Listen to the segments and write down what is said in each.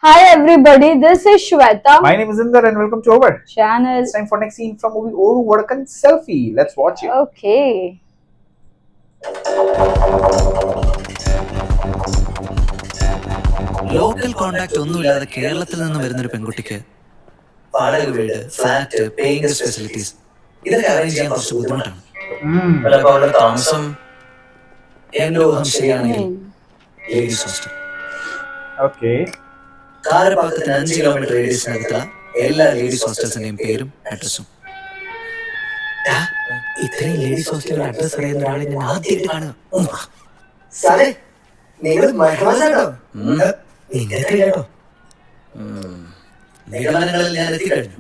Hi everybody, this is Shweta. My name is Inder and welcome to our channel. It's time for next scene from movie Oru Vadakan Selfie. Let's watch it. Okay. Local contact ഒന്നുമില്ലാതെ കേരളത്തിൽ നിന്ന് വരുന്നൊരു പെൺകുട്ടിക്ക് വാടക വീട്, flat, paying facilities ഇതൊക്കെ arrange ചെയ്യാൻ കുറച്ച് ബുദ്ധിമുട്ടാണ്. ചിലപ്പോൾ അവരുടെ താമസം എന്റെ ഊഹം ശരിയാണെങ്കിൽ ലേഡീസ് ഹോസ്റ്റൽ. Okay. കാരപ്പാക്കത്തിന് 5 കിലോമീറ്റർ റേഡിയസിനകത്തുള്ള എല്ലാ ലേഡീസ് ഹോസ്റ്റൽസിന്റെയും പേരും അഡ്രസ്സും. ഇത്രയും ലേഡീസ് ഹോസ്റ്റലിന്റെ അഡ്രസ് അറിയുന്ന ഒരാളെ ഞാൻ ആദ്യമായിട്ട് കാണുക. നിഗമനങ്ങളിൽ ഞാൻ എത്തിക്കഴിഞ്ഞു.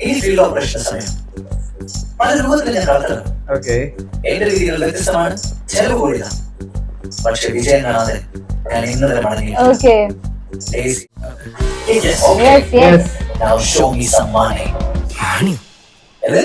ഈ ഫീൽഡ് ഓപ്പറേഷൻ സമയം പല രൂപത്തിൽ ഞാൻ വളർത്തണം. Okay. എന്റെ രീതികൾ വ്യത്യസ്തമാണ്, ചെലവ് കൂടിയതാണ്. പക്ഷെ വിജയം കാണാതെ ഞാൻ ഇന്നലെ മടങ്ങി. Okay. Yes. Yes. Now show me some money. Money? എന്ത്?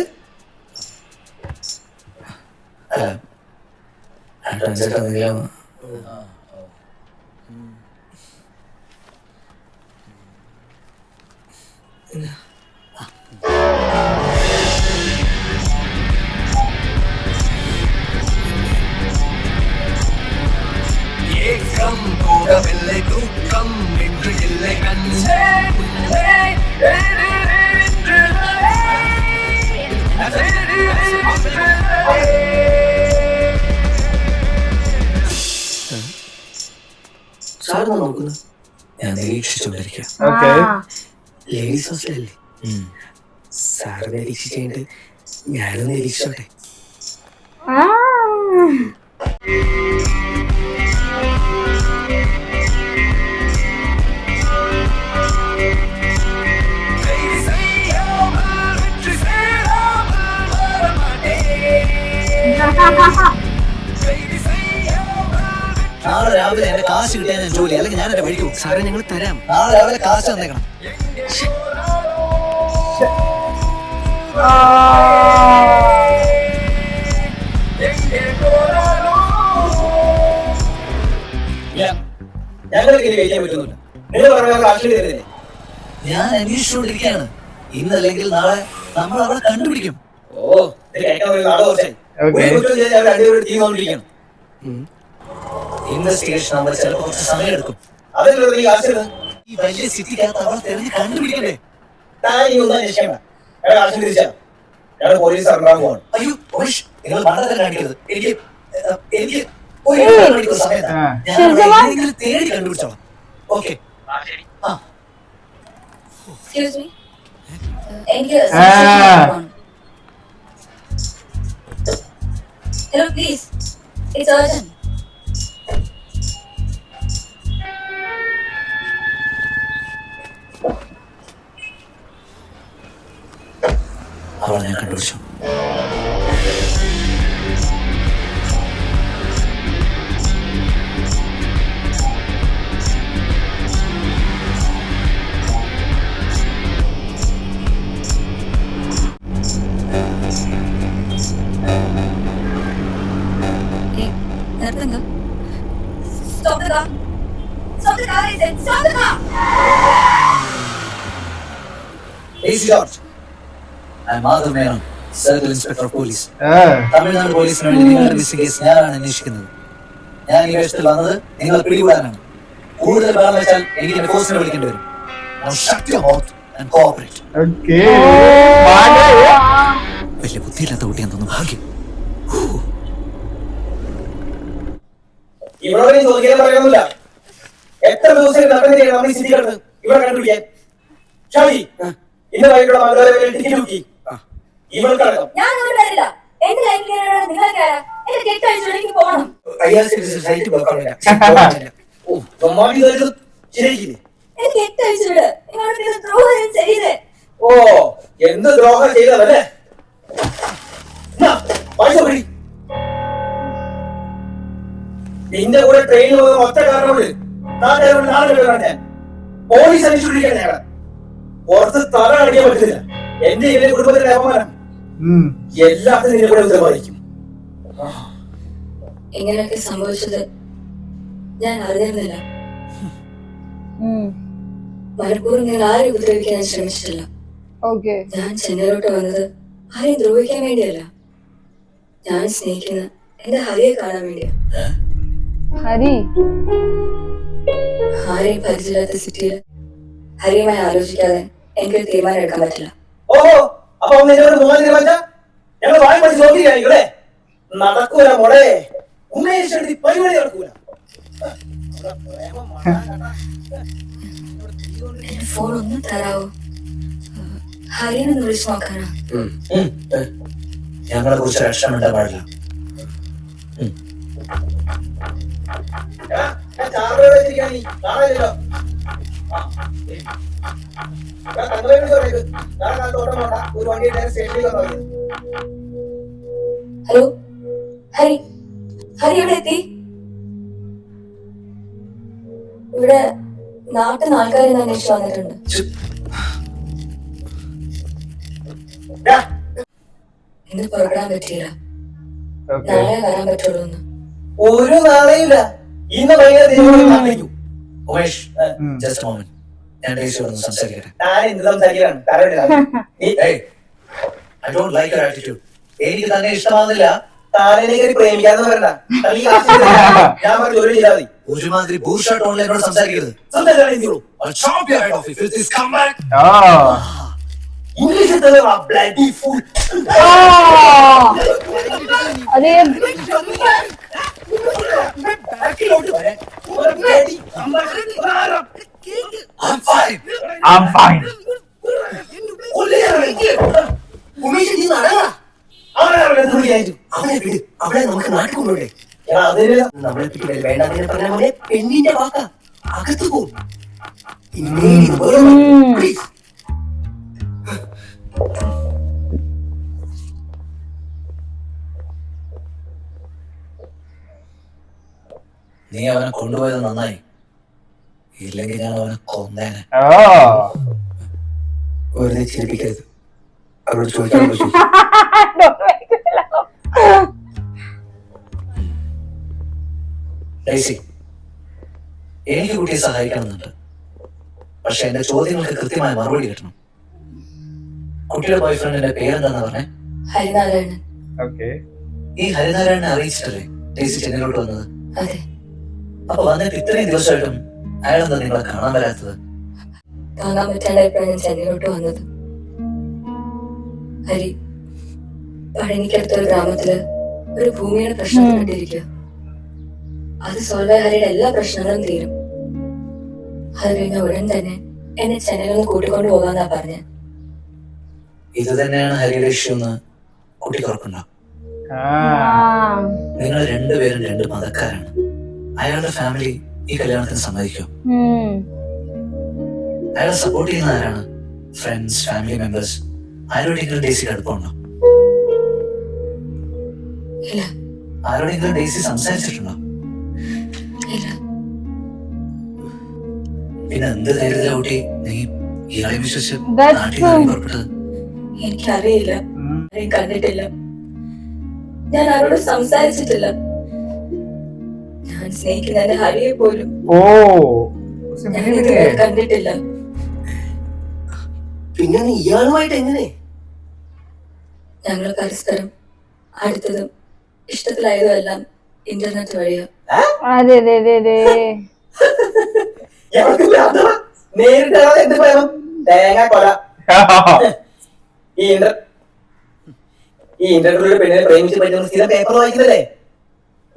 സാറെന്നാ നോക്കുന്നത്? ഞാൻ നിരീക്ഷിച്ചുകൊണ്ടിരിക്കുക. Okay. ലേഡീസ് ഹോസ്റ്റലല്ലേ? സാറ് നിരീക്ഷിച്ചുകൊണ്ട് ഞാനും നിരീക്ഷിച്ചോട്ടെ. നാളെ രാവിലെ എന്റെ കാശ് കിട്ടിയാൽ ഞാൻ ജോലി, അല്ലെങ്കിൽ ഞാൻ എന്റെ വഴിക്ക് പോകും. സാറേ ഞങ്ങൾ തരാം. നാളെ രാവിലെ കാശ് തന്നേക്കണം. ഞങ്ങൾക്ക് ഇനി കഴിക്കാൻ പറ്റുന്നില്ല. നിങ്ങൾ പറഞ്ഞ കാശ് തരുന്നില്ലേ? ഞാൻ അന്വേഷിച്ചുകൊണ്ടിരിക്കുകയാണ്. ഇന്നല്ലെങ്കിൽ നാളെ നമ്മൾ അവളെ കണ്ടുപിടിക്കും. ഓ, ഇൻവെസ്റ്റിഗേഷൻ നമ്മൾ ചിലപ്പോൾ കുറച്ച് സമയം എടുക്കും. ഈ വലിയ സിറ്റിക്കകത്ത് അവളെ തെരഞ്ഞ് കണ്ടുപിടിക്കണ്ടേ? അയ്യോ പോലീസ്, നിങ്ങൾ മണ്ടത്തരം കാണിക്കരുത്. എനിക്ക് ഒരു മണിക്കൂർ സമയം ഞാൻ തേടി കണ്ടുപിടിച്ചോളാം. ഓക്കെ. Excuse me. എനിക്ക് hello please. It's urgent. അവളെ ഞാൻ കണ്ടുപിടിച്ചു. നിർത്തുക. Stop the car. Stop the car, I said. Stop the car. AC George. I'm Madhav Menon, Circle Inspector of Police. Ah. Tamil Nadu പോലീസിന് വേണ്ടി നിങ്ങളുടെ മിസ്സിംഗ് കേസ് ഞാനാണ് അന്വേഷിക്കുന്നത്. ഞാൻ ഈ വേഷത്തിൽ വന്നത് നിങ്ങളെ പിടികൂടാനാണ്. കൂടുതൽ ബഹളം വെച്ചാൽ എനിക്ക് എന്റെ ഫോഴ്സിനെ വിളിക്കേണ്ടി വരും. Now shut your mouth and cooperate. Okay. വലിയ ബുദ്ധിയില്ലാത്ത കുട്ടിയാൻ തോന്നുന്നു. ഭാഗ്യം. ഇവിടെ ചോദിക്കാൻ പറയാനൊന്നുമില്ല. എത്ര ദിവസം നമ്മൾ ഈ സ്ഥിതിയാണ് ഇവിടെ കണ്ടുപിടിക്കാൻ. ഷാജി, ഇന്ന് വൈകിട്ടുള്ള മംഗളൂരു ടിക്കറ്റ് ബുക്ക് ചെയ്യും. ഇവൾക്കടക്കം. ഞാൻ അങ്ങോട്ട് വരില്ല. എന്റെ ലൈഫ് കയറാണ് നിങ്ങൾക്ക് കയറാം. എന്റെ കെട്ട് അഴിച്ചു എനിക്ക് പോകണം. ശരിക്കില്ലേ? എനിക്ക് കെട്ട് അഴിച്ചു വിട്. നിങ്ങളുടെ ദ്രോഹം ചെയ്തേ. ഓ, എന്ത് ദ്രോഹം ചെയ്തതല്ലേ? നിന്റെ കൂടെ ട്രെയിനിൽ പോകുന്ന ഒറ്റ കാരണമുണ്ട്. ഞാൻ പോലീസ് അന്വേഷിച്ചിരിക്കുകയാണ്. ഞങ്ങൾ പുറത്ത് തല അടിക്കാൻ പറ്റില്ല. എന്റെ ഇവരെ കുടുംബത്തിന്റെ അപമാനം എല്ലാത്തിനും നിന്നെ കൂടെ ഉത്തരവാദിക്കും. ഇങ്ങനെയൊക്കെ സംഭവിച്ചത് ഞാൻ അറിഞ്ഞിരുന്നില്ല. മനഃപൂർവ്വം നിങ്ങൾ ആരും ഉപദ്രവിക്കാൻ ശ്രമിച്ചിട്ടില്ല. Okay. ഞാൻ ചെന്നൈയിലോട്ട് വന്നത് ആരെയും ദ്രോഹിക്കാൻ വേണ്ടിയല്ല. ഞാൻ സ്നേഹിക്കുന്ന എന്റെ ഹരിയെ കാണാൻ വേണ്ടിയാ. ഹരി. ആരെയും പരിചയമില്ലാത്ത സിറ്റിയിൽ ഹരിയുമായി ആലോചിക്കാതെ എനിക്കൊരു തീരുമാനം എടുക്കാൻ പറ്റില്ല. ഓഹോ, അപ്പൊ നിന്നോട് പോകാൻ തീരുമാനിച്ച ഞങ്ങൾ വായി പഠിച്ച് നോക്കിയിരിക്കുകയാണെ. നടക്കൂല മോളെ, ഉമേഷ് എടുത്ത് പരിപാടി നടക്കൂല. എന്റെ ഫോൺ ഒന്ന് തരാവോ? ഹരിനെ വിളിച്ചു നോക്കാനാ. ഞങ്ങളെ കുറിച്ച് രക്ഷമിണ്ടാൻ പാടില്ല. ഞാൻ ചാർജോടെ വെച്ചിരിക്കുകയാണ്, നീ കാണാനില്ലല്ലോ. ഒരു വണ്ടി സ്റ്റേഷനിൽ വന്നു. ഹലോ, ഹരി, ഹരി എവിടെ എത്തി? ഇവിടെ നാട്ടിൽ നിന്ന് ആൾക്കാരെ അന്വേഷിച്ചു വന്നിട്ടുണ്ട്. ഇന്ന് പുറപ്പെടാൻ പറ്റിയില്ല, Okay. നാളെ വരാൻ പറ്റുള്ളൂ എന്ന്. ഒരു നാളെയില്ല, ഇന്ന് വൈകുന്നേരം. ഉമേഷ്, ജസ്റ്റ് മോമെന്റ്, ഞാൻ ഡേസിയോട് സംസാരിക്കട്ടെ. ഞാൻ എന്ത് സംസാരിക്കാനാണ്? I don't like your attitude. എനിക്ക് തന്നെ ഇഷ്ടമാകുന്നില്ല. താരനെ പ്രേമിക്കാന്ന് പറയണ്ട. ഞാൻ പറഞ്ഞ ജോലി ചെയ്താൽ മതി. ഒരുമാതിരി ബൂർഷ ടോണിൽ എന്നോട് സംസാരിക്കരുത്. സംസാരിക്കാണെങ്കിലോ I'll chop your head off if this come back. Ah. ഇംഗ്ലീഷിൽ തന്നെ ബ്ലഡി ഫുൾ. अरे ബാക്കിലോട്ട് വരാൻ ഒരു bloody I'm fine. I'm fine. Umesh നീ നടങ്ങാ. അവനെ തുണിയായിട്ടു അവളെ വിട്. അവളെ നമുക്ക് നാട്ടിൽ കൊണ്ടുപോകേ. അതിന് നമ്മളെ പറ്റി വേണ്ടാന്ന് പറഞ്ഞ പോലെ പെണ്ണിന്റെ വാക്ക അകത്തു പോകും. നീ അവനെ കൊണ്ടുപോയത് നന്നായി, ഇല്ലെങ്കിൽ ഞാൻ അവനെ കൊന്നേനെ. Oh. വെറുതെ ചിരിപ്പിക്കരുത്. അവരോട് ചോദിക്കാൻ പറ്റൂ. don't make me laugh. Daisy, എനിക്ക് കുട്ടിയെ സഹായിക്കണമെന്നുണ്ട്. പക്ഷെ എന്റെ ചോദ്യങ്ങൾക്ക് കൃത്യമായ മറുപടി കിട്ടണം. കുട്ടിയുടെ ബോയ്ഫ്രണ്ടിന്റെ പേരെന്താന്ന് പറഞ്ഞേ? ഹരിനാരായണൻ. Okay. ഈ ഹരിനാരായണനെ അറിയിച്ചിട്ടല്ലേ ഡേസി ചെന്നൈയിലോട്ട് വന്നത്? അതെ, അപ്പൊ വന്നിട്ട് ഇത്രയും ദിവസമായിട്ടും അയാളെന്താ നിങ്ങളെ കാണാൻ വരാത്തത്? താങ്ങാൻ പറ്റാണ്ടായപ്പോഴാണ് ഞാൻ ചെന്നൈയിലോട്ട് വന്നത്. ഹരി പഴനിക്കടുത്തൊരു ഗ്രാമത്തില് ഒരു ഭൂമിയുടെ പ്രശ്നം കണ്ടിരിക്കുക. അത് സോൾവ് ആയ ഹരിയുടെ എല്ലാ പ്രശ്നങ്ങളും തീരും. അത് കഴിഞ്ഞ ഉടൻ തന്നെ എന്നെ ചെന്നൈയിലൊന്ന് കൂട്ടിക്കൊണ്ടു പോകാന്നാ പറഞ്ഞ. ഇത് തന്നെയാണ് ഹരിയുടെ ഇഷ്യൂ എന്ന് കുട്ടിക്ക് ഉറപ്പുണ്ടോ? Ah. നിങ്ങൾ രണ്ടുപേരും രണ്ട് മതക്കാരാണ്. അയാളുടെ ഫാമിലി ഈ കല്യാണത്തിന് സമ്മതിക്കോ? അയാളെ സപ്പോർട്ട് ചെയ്യുന്ന ആരാണ്? ഫ്രണ്ട്സ്, ഫാമിലി മെമ്പേഴ്സ്, ആരോടെങ്കിലും ഡേസിക്ക് അടുപ്പമുണ്ടോ? ഇല്ല, ആരോടെങ്കിലും ഡേസി സംസാരിച്ചിട്ടുണ്ടോ? ഇല്ല. പിന്നെ എന്ത് ധൈര്യത്തിലാ കുട്ടി നീ ഇയാളെ വിശ്വസിച്ച് That's നാട്ടിൽ നിന്ന് പുറപ്പെട്ടത്? എനിക്കറിയില്ല, ആരെയും കണ്ടിട്ടില്ല, ഞാൻ ആരോടും സംസാരിച്ചിട്ടില്ല. ഞാൻ സ്നേഹിക്കുന്ന എന്റെ ഹരിയെ പോലും Oh. उसे ഞാൻ मिली भी ഇതുവരെ नहीं है. കണ്ടിട്ടില്ല. പിന്നെ നീ ഇയാളുമായിട്ട് എങ്ങനെ? ഞങ്ങൾ പരസ്പരം അടുത്തതും ഇഷ്ടത്തിലായതും എല്ലാം ഇന്റർനെറ്റ് വഴിയാ. अरे रे रे रे. നേരിട്ട് എന്ത് പറയാം? തേങ്ങ കൊല. ഈ ഇന്റർനെറ്റിലൂടെ പെണ്ണിനെ പ്രേമിച്ച് പറ്റുന്ന സ്ഥിരം പേപ്പർ വായിക്കുന്നല്ലേ?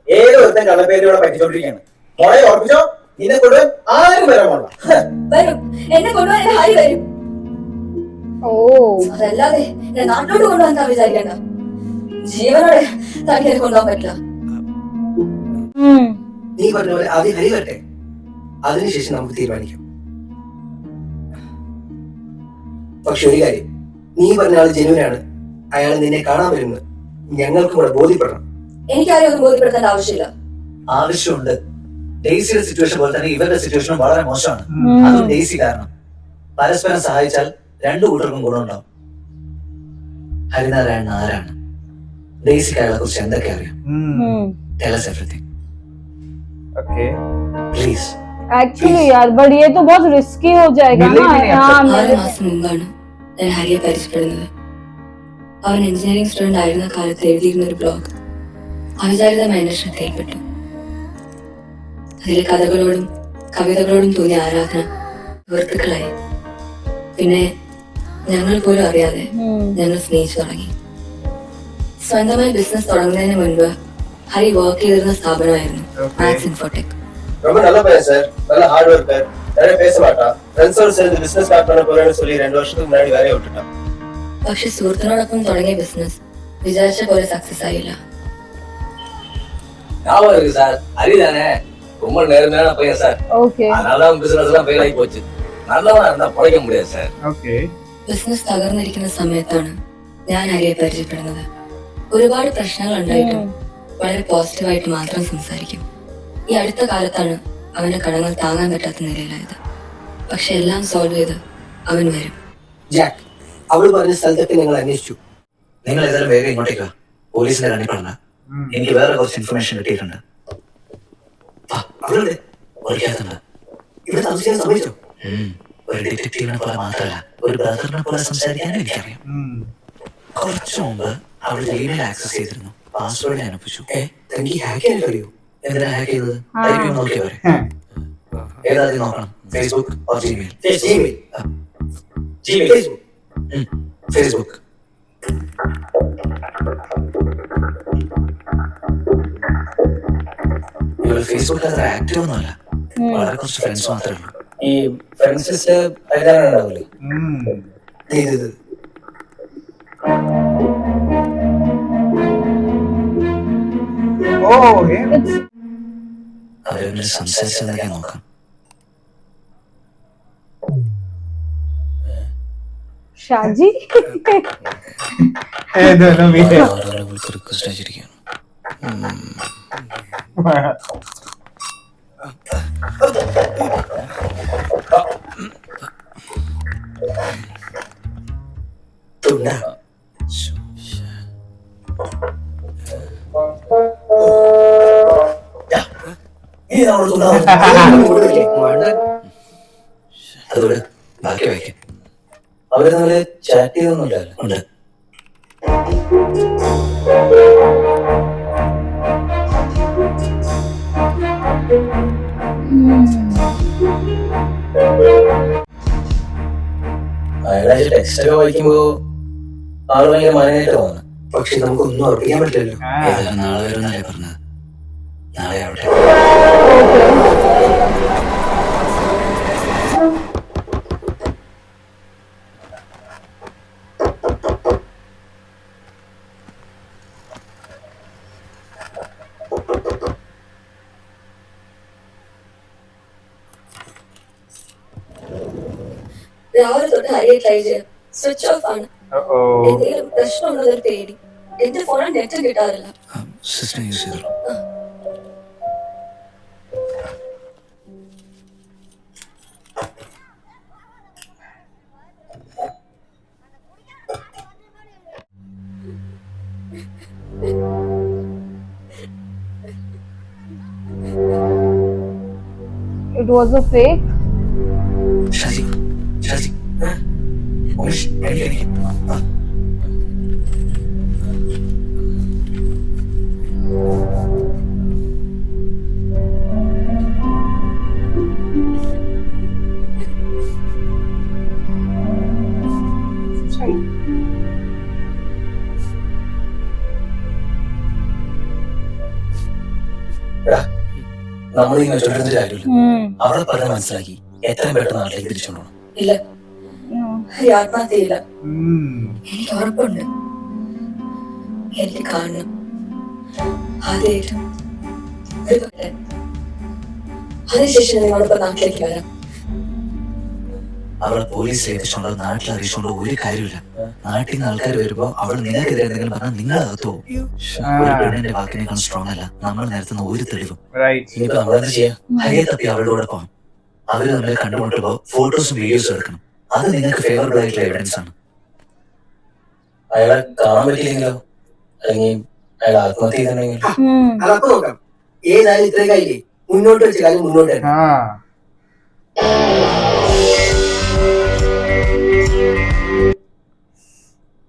ഏതോ ഒരുത്തൻ കള്ളപ്പേരിലൂടെ പറ്റിച്ചോണ്ടിരിക്കുകയാണ്. മോളെ ഓർപ്പിച്ചോ, നിന്നെ കൊണ്ടുപോയി ആരും വരാൻ പോകണ്ട. വരും, എന്നെ കൊണ്ടുപോകാൻ എന്റെ ഹരി വരും. Oh. അതല്ലാതെ എന്നെ നാട്ടിലോട്ട് കൊണ്ടുപോകാൻ താൻ വിചാരിക്കണ്ട. ജീവനോടെ തനിക്ക് എന്നെ കൊണ്ടുപോകാൻ പറ്റില്ല. നീ പറഞ്ഞ പോലെ ആദ്യം ഹരി വരട്ടെ, അതിനുശേഷം നമുക്ക് തീരുമാനിക്കാം. പക്ഷെ ഒരു കാര്യം, നീ പറഞ്ഞ ആള് ജനുവിനാണ്, അയാൾ നിന്നെ കാണാൻ വരുന്നത് ഞങ്ങൾക്ക് കൂടെ ബോധ്യപ്പെടണം. എനിക്കാരെയും ഒന്നും ബോധ്യപ്പെടുത്തേണ്ട ആവശ്യമില്ല. ആവശ്യമുണ്ട്. ഡേസിയുടെ സിറ്റുവേഷൻ പോലെ തന്നെ ഇവരുടെ സിറ്റുവേഷനും വളരെ മോശമാണ്. അതും ഡേസി കാരണം. പരസ്പരം സഹായിച്ചാൽ രണ്ടു കൂട്ടർക്കും ഗുണമുണ്ടാവും. ഹരിനാരായണൻ ആരാണ്? ഡേസിക്ക് അയാളെ കുറിച്ച് എന്തൊക്കെ അറിയാം? Tell us everything. Okay. Please. Actually यार बट ये तो बहुत रिस्की हो जाएगा मिले ना भी नहीं हाँ accept. 6 മാസം മുമ്പാണ് ഞാൻ ഹരിയെ പരിചയപ്പെടുന്നത്. അവൻ എഞ്ചിനീയറിംഗ് സ്റ്റുഡന്റ് ആയിരുന്ന കാലത്ത് എഴുതിയിരുന്ന ഒരു ബ്ലോഗ് അവിചാരിതമായി എന്റെ ശ്രദ്ധയിൽപ്പെട്ടു. അതിലെ കഥകളോടും കവിതകളോടും തോന്നിയ ആരാധന സുഹൃത്തുക്കളായി. പിന്നെ ഞങ്ങൾ പോലും അറിയാതെ ഞങ്ങൾ സ്നേഹിച്ചു തുടങ്ങി. സ്വന്തമായി ബിസിനസ് തുടങ്ങുന്നതിന് മുൻപ് ഹരി വർക്ക് ചെയ്തിരുന്ന സ്ഥാപനമായിരുന്നു മാക്സ് ഇൻഫോടെക്. ரொம்ப நல்ல பையன் சார், நல்ல ஹார்ட் ஒர்க்கர், நிறைய பேச மாட்டான். ஃப்ரெண்ட்ஸோட சேர்ந்து பிசினஸ் ஸ்டார்ட் பண்ண போறேன்னு சொல்லி 2 வருஷத்துக்கு முன்னாடி வேலையை விட்டுட்டான். പക്ഷെ സുഹൃത്തിനോടൊപ്പം തുടങ്ങിയ ബിസിനസ് വിചാരിച്ച പോലെ സക്സസ് ആയില്ല. ஞாபகம் இருக்கு சார், ஹரிதானே ரொம்ப நேர்மையான பையன் சார். ओके அதனாலதான் பிசினஸ் எல்லாம் ஃபெயில் ஆகி போச்சு. நல்லவனா இருந்தா பொழைக்க முடியாது சார். Okay. ബിസിനസ് തകർന്നിരിക്കുന്ന സമയത്താണ് ഞാൻ ഹരിയെ പരിചയപ്പെടുന്നത്. ഒരുപാട് പ്രശ്നങ്ങൾ ഉണ്ടായിട്ടും വളരെ പോസിറ്റീവായിട്ട് മാത്രം സംസാരിക്കും. ഈ അടുത്ത കാലത്താണ് അവന്റെ കടങ്ങൾ താങ്ങാൻ പറ്റാത്ത നിലയിലായത്. പക്ഷെ എല്ലാം സോൾവ് ചെയ്ത് അവൻ വരും. ജാക്ക്, അവള് പറഞ്ഞ സ്ഥലത്തൊക്കെ ഞങ്ങൾ അന്വേഷിച്ചു. നിങ്ങൾ ഏതായാലും വേഗം ഇങ്ങോട്ടേക്ക് വാ. പോലീസിന്റെ കണ്ണി പറഞ്ഞ എനിക്ക് വേറെ കുറച്ച് ഇൻഫർമേഷൻ കിട്ടിയിട്ടുണ്ട്. അവളുടെ ഒളിക്കാത്തുണ്ട്. ഇവിടെ താമസിക്കാൻ സമ്മതിച്ചോ? ഒരു ഡിറ്റക്റ്റീവിനെ പോലെ മാത്രമല്ല, ഒരു ബ്രദറിനെ പോലെ സംസാരിക്കാനും എനിക്കറിയാം. കുറച്ചു മുമ്പ് അവൾ ഇമെയിൽ ആക്സസ് ചെയ്തിരുന്നു. പാസ്വേഡ് ഞാൻ ഒപ്പിച്ചു. തനിക്ക് ഹാക്ക് ചെയ്യാൻ അറിയോ? എന്തിനാ ഹാക്ക് ചെയ്തത്? ടൈപ്പ് ചെയ്ത് നോക്കിയാ പോരെ. ഏതാദ്യം നോക്കണം, ഫേസ്ബുക്ക് ഓർ ജിമെയിൽ? ഫേസ്ബുക്ക്. ഇവൾ ഫേസ്ബുക്കിൽ അത്ര ആക്റ്റീവ് ഒന്നുമല്ല, വളരെ കുറച്ച് ഫ്രണ്ട്സ് മാത്രമേ ഉള്ളൂ. ഈ ഫ്രണ്ട്സ് ലിസ്റ്റ് ഹരിതാനുണ്ടാവില്ലേ? ഇത് Oh, him. അവരവര് സംസാരിച്ചതൊക്കെ നോക്കാം. Shaji No, me. റിക്വസ്റ്റ് അയച്ചിരിക്കുകയാണ്. തുണ്ട അതുകൊണ്ട് ബാക്കി വായിക്കാം. അവര് തമ്മില് ചാറ്റ് ചെയ്തൊന്നുമില്ലല്ലോ. ഉണ്ട്. അയാളായിട്ട് ടെക്സ്റ്റ് ഒക്കെ വായിക്കുമ്പോ ആള് ഭയങ്കര മാനായിട്ട് തോന്നുന്നു. പക്ഷെ നമുക്കൊന്നും ഉറപ്പിക്കാൻ പറ്റില്ലല്ലോ. ഏതായാലും നാളെ വരുന്നല്ലേ പറഞ്ഞത്. നാളെ ആവട്ടെ. രാവിലെ തൊട്ട് ഹരിയെ ട്രൈ ചെയ്യാം, സ്വിച്ച് ഓഫ് ആണ്. Uh-oh. എന്തെങ്കിലും പ്രശ്നമുള്ളതൊരു പേടി. എന്റെ ഫോണിൽ നെറ്റ് കിട്ടാറില്ല. സിസ്റ്റം യൂസ് ചെയ്തോളൂ. it was a fake. Shaji, Shaji, Umesh, എണീക്ക്. നമ്മളിങ്ങനെ ചൊല്ലുന്ന കാര്യമില്ല. അവളെ പറഞ്ഞ് മനസ്സിലാക്കി എത്രയും പെട്ടെന്ന് നാട്ടിലേക്ക് തിരിച്ചുകൊണ്ടു. ഇല്ല, ഹരി ആത്മഹത്യയില്ല. എനിക്ക് ഉറപ്പുണ്ട്. എനിക്ക് കാണണം. ആദ്യമായിട്ടും അതിനുശേഷം നിങ്ങളോടൊപ്പം നാട്ടിലേക്ക് വരാം. അവളെ പോലീസിൽ ഏൽപ്പിച്ചോണ്ടോ നാട്ടിൽ അറിയിച്ചോണ്ടോ ഒരു കാര്യമില്ല. നാട്ടിൽ നിന്ന് ആൾക്കാർ വരുമ്പോ അവൾ നിങ്ങൾക്കെതിരെ എന്തെങ്കിലും പറഞ്ഞാൽ നിങ്ങൾ അകത്തോ. ഒരു പെണ്ണിന്റെ വാക്കിനേക്കാൾ സ്ട്രോങ് അല്ല നമ്മൾ നിരത്തുന്ന ഒരു തെളിവും. Right. ഇനിയിപ്പോ നമ്മളെന്ത് ചെയ്യാം? ഹരിയെ തപ്പി അവളോട് പോകണം. അവര് തമ്മിൽ കണ്ടുമുട്ടുമ്പോ ഫോട്ടോസും വീഡിയോസും എടുക്കണം. അത് നിങ്ങൾക്ക് ഫേവറബിൾ ആയിട്ടുള്ള എവിഡൻസ് ആണ്. അയാളെ കാണാൻ പറ്റിയില്ലെങ്കിലോ, അല്ലെങ്കിൽ അയാൾ ആത്മഹത്യ ചെയ്തിട്ടുണ്ടെങ്കിൽ അതപ്പോ നോക്കാം. ഏതായാലും ഇത്രയും കാര്യമില്ലേ, മുന്നോട്ട് വെച്ച കാര്യം മുന്നോട്ട് തന്നെ.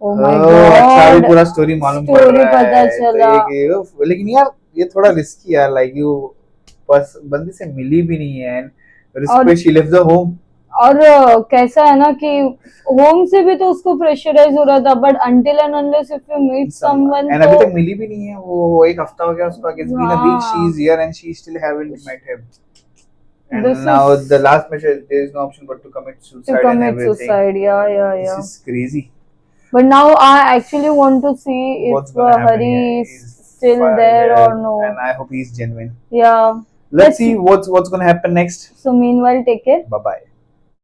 Oh my अच्छा अभी god. पूरा स्टोरी मालूम पड़ Story रहा पता है चला. तो ये लेकिन यार ये थोड़ा रिस्की यार लाइक यू बस बंदी से मिली भी नहीं है एंड रिस्क और- पे शी लिव्स द होम और कैसा है ना कि होम से भी तो उसको प्रेशराइज हो रहा था, but until and unless if you meet someone and अभी तो तक मिली भी नहीं है वो एक हफ्ता हो गया उसका it's been a week she is here and she still haven't met him and This now is- the last message there is no option but to commit suicide to and commit everything. suicide. Yeah. This is crazy. But now I actually want to see What's if gonna happen Hari here? is He's still fine, there yeah, or no. and I hope he's genuine. Yeah. Let's see what's gonna happen next. So meanwhile, take care. Bye bye.